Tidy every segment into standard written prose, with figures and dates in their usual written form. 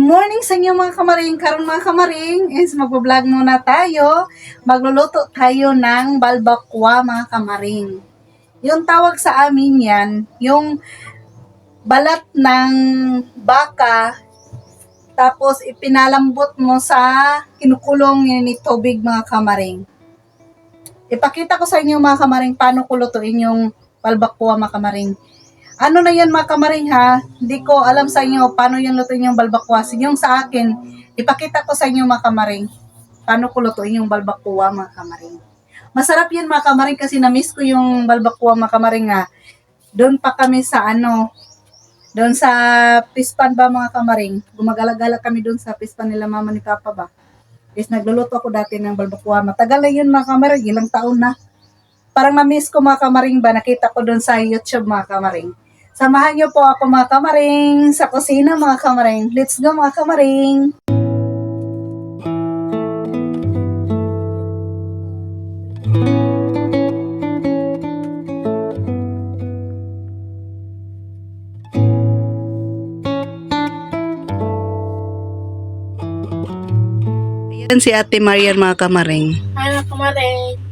morning sa inyo mga kamaring. Karon mga kamaring is magbo-vlog muna tayo. Magluluto tayo ng balbakwa mga kamaring. Yung tawag sa amin yan, yung balat ng baka, tapos ipinalambot mo sa kinukulong ni tubig mga kamaring. Ipakita ko sa inyo mga kamaring paano ko lutuin yung balbakwa mga kamaring. Ano na yan mga kamaring ha? Hindi ko alam sa inyo paano yung lutuin yung balbakwa. Yung sa akin, ipakita ko sa inyo mga kamaring paano ko lutuin yung balbakwa mga kamaring. Masarap yan mga kamaring kasi na-miss ko yung balbakwa mga kamaring ha. Doon pa kami sa doon sa pispan ba mga kamaring. Gumagala-gala kami doon sa pispan nila mama ni papa ba. Is nagluluto ako dati ng balbakwa. Matagal na yun mga kamaring, ilang taon na. Parang na-miss ko mga kamaring ba, nakita ko doon sa YouTube mga kamaring. Samahan niyo po ako mga kamaring sa kusina mga kamaring. Let's go mga kamaring! Ayan si Ate Marian mga kamaring. Ano kamarin?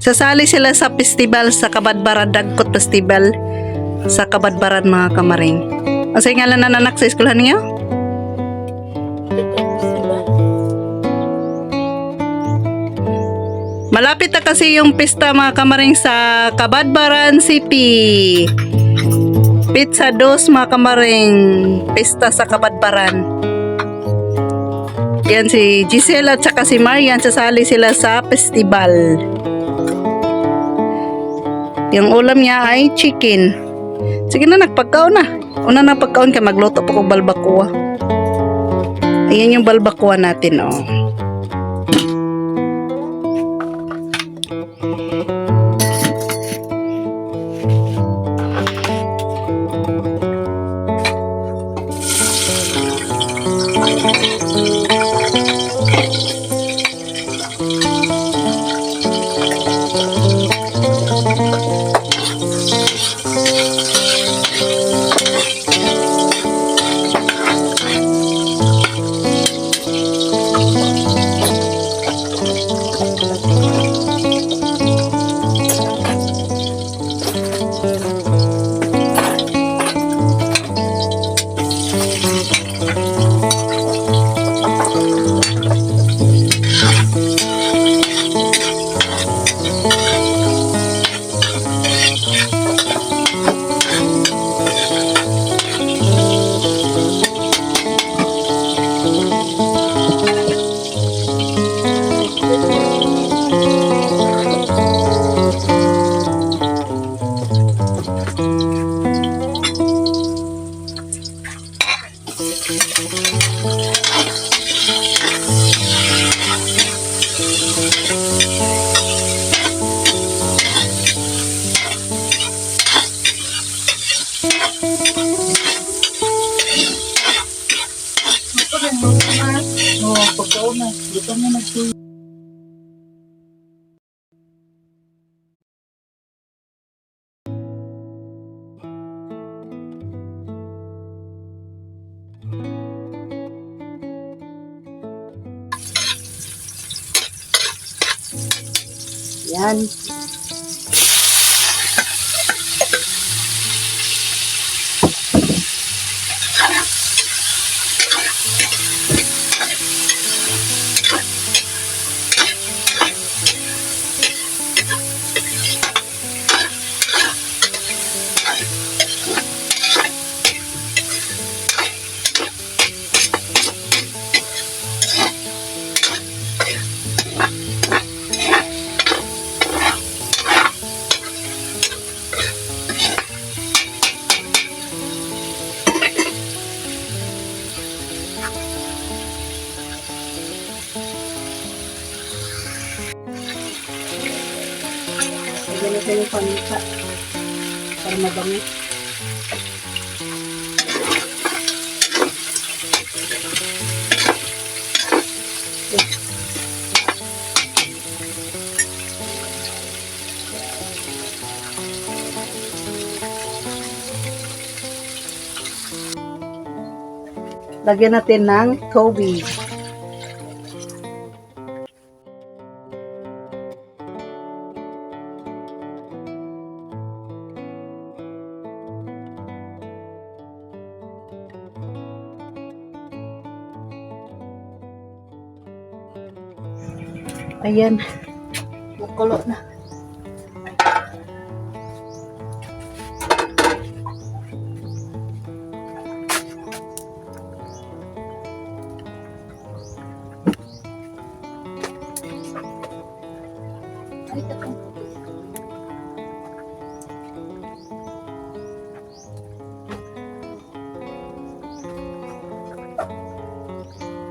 Sasali sila sa festival sa Kabadbaran, Dagkot Festival sa Kabadbaran mga kamaring. Asa yung ngalan na nanak sa eskwelahan niyo? Malapit na kasi yung pista mga kamaring sa Kabadbaran City. Pizza Dos mga kamaring. Pista sa Kabadbaran. Yan si Giselle at saka si Marian. Sasali sila sa festival. Yung ulam niya ay chicken. Sige na, nagpagkaon na. Una na pagkaon ka, magluto pa kong balbakwa. Ayan yung balbakwa natin, oh. Yan. Ganito yung paminta para mabango. Lagyan natin ng tubig. Ayan, bukulo na.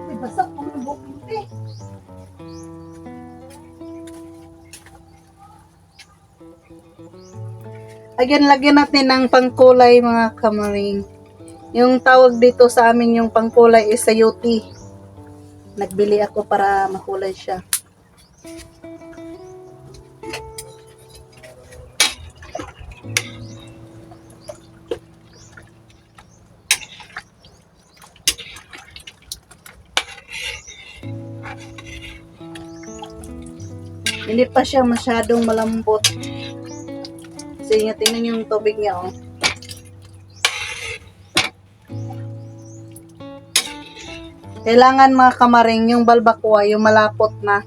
Ay, basak ko ng buhok eh. Again, lagyan natin ng pangkulay mga kamaring. Yung tawag dito sa amin yung pangkulay is sayote. Nagbili ako para makulay siya. Hindi pa siya masyadong malambot. Kasi tingnan yung tubig niya, oh. Kailangan mga kamaring yung balbacoa, yung malapot na.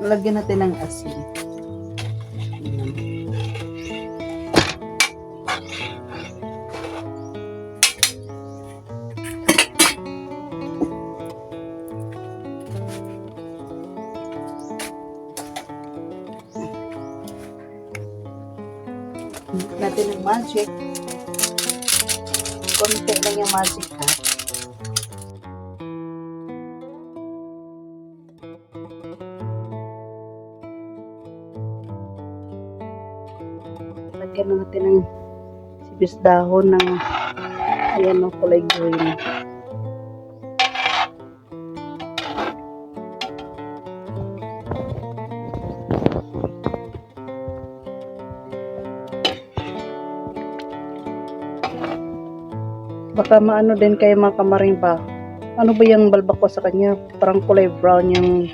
Lagyan natin ng asin. Natin ng magic. Konti lang yung magic, ha. Lagyan natin ng sibis dahon ng ayan o, kulay green. Baka maano din kayo mga kamaring ba? Ano ba yung balbacoa sa kanya? Parang kulay brown yung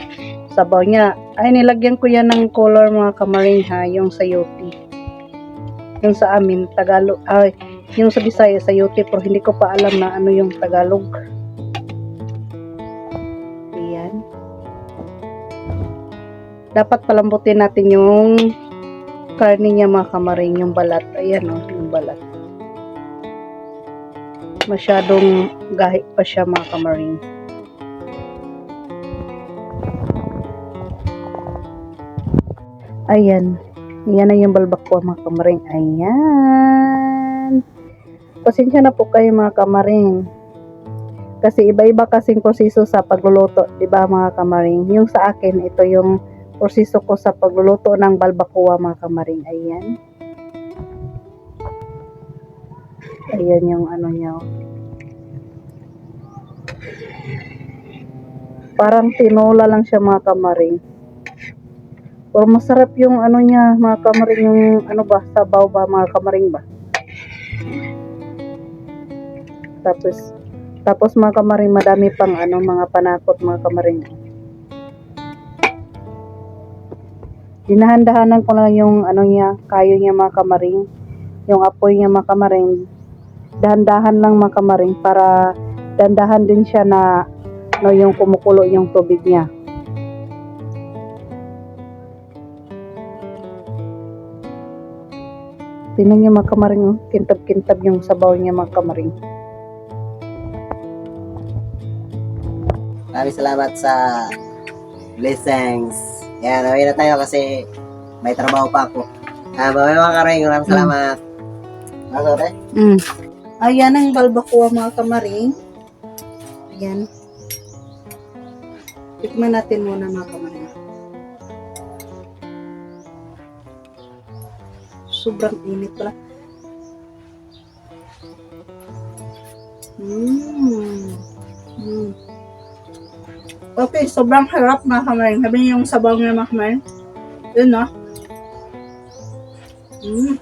sabaw niya. Ay, nilagyan ko yan ng color mga kamaring, ha, yung sayote. Yung sa amin, Tagalog, ay, yung sa Bisaya, sayote, pero hindi ko pa alam na ano yung Tagalog. Ayan. Dapat palambutin natin yung karne niya mga kamaring, yung balat. Ayan o, yung balat. Masyadong gahi pa siya mga kamaring. Ayan. Yan na yung balbacoa mga kamaring. Ayan. Pasensya na po kayo mga kamaring. Kasi iba-iba kasing proseso sa pagluluto. Diba mga kamaring? Yung sa akin, ito yung proseso ko sa pagluluto ng balbacoa mga kamaring. Ayan. Ayan yung ano niya. Parang tinola lang siya mga kamaring. Pero masarap yung ano niya mga kamaring, yung ano ba, sabaw ba mga kamaring ba. Tapos mga kamaring, madami pang ano, mga panakot mga kamaring. Dinahan-dahanan ko lang yung ano niya, kayo niya mga kamaring. Yung apoy niya mga kamaring. Dahan-dahan lang mga kamaring para dandahan din siya na no, yung kumukulo yung tubig niya. Tingnan niyo mga kamaring, oh. Kintab-kintab yung sabaw niya mga kamaring. Maraming salamat sa blessings. Yan, nawin na tayo kasi may trabaho pa ako. Bye mga kamaring, maraming salamat. Masore? Ayan ang balbacoa mga kamaring. Ayan. Tikman natin muna mga kamaring. Sobrang init pala. Mm. Mm. Okay, sobrang harap mga kamaring. Sabi niyo yung sabaw niya mga kamaring. Yun no? Mm.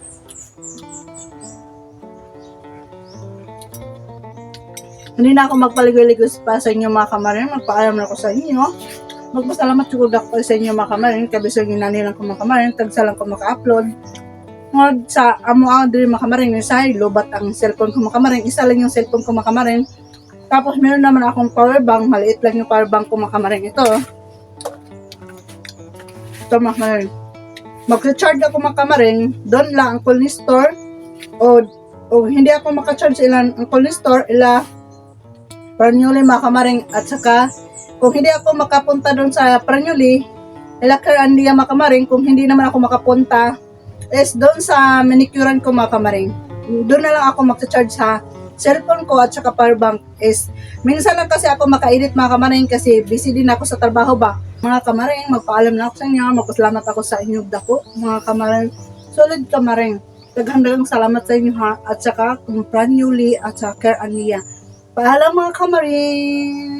Hindi na ako magpaligoy-ligoy pa sa inyo mga kamaring. Magpaalam na ako sa inyo. Magpasalamat siguro ako sa inyo mga kamaring. Kabisag yung nanilang ko mga kamaring. Tagsalang ko maka-upload. Ngod sa amo ang diri mga kamaring. Isa, lobat ang cellphone ko mga kamaring. Isa lang yung cellphone ko mga kamaring. Tapos meron naman akong power bank. Maliit lang yung power bank ko mga kamaring. Ito. Ito mga kamaring. Mag-charge ako mga kamaring. Doon lang ang Colony Store. O hindi ako maka-charge ilan ang Colony Store. Ila Pranyuli mga kamaring. At saka kung hindi ako makapunta doon sa Pranyuli, ila Carandia mga kamaring. Kung hindi naman ako makapunta, is doon sa manicurean ko mga kamaring. Doon na lang ako mag-charge sa cellphone ko at saka power bank. Is minsan lang kasi ako maka-edit mga kamaring kasi busy din ako sa trabaho ba. Mga kamaring, magpaalam na ako sa inyo. Magpasalamat ako sa inyong dako mga kamaring. Solid kamaring. Taghandagang salamat sa inyo ha. At saka kung Pranyuli at saka Carandia. Paalam mga kamaring.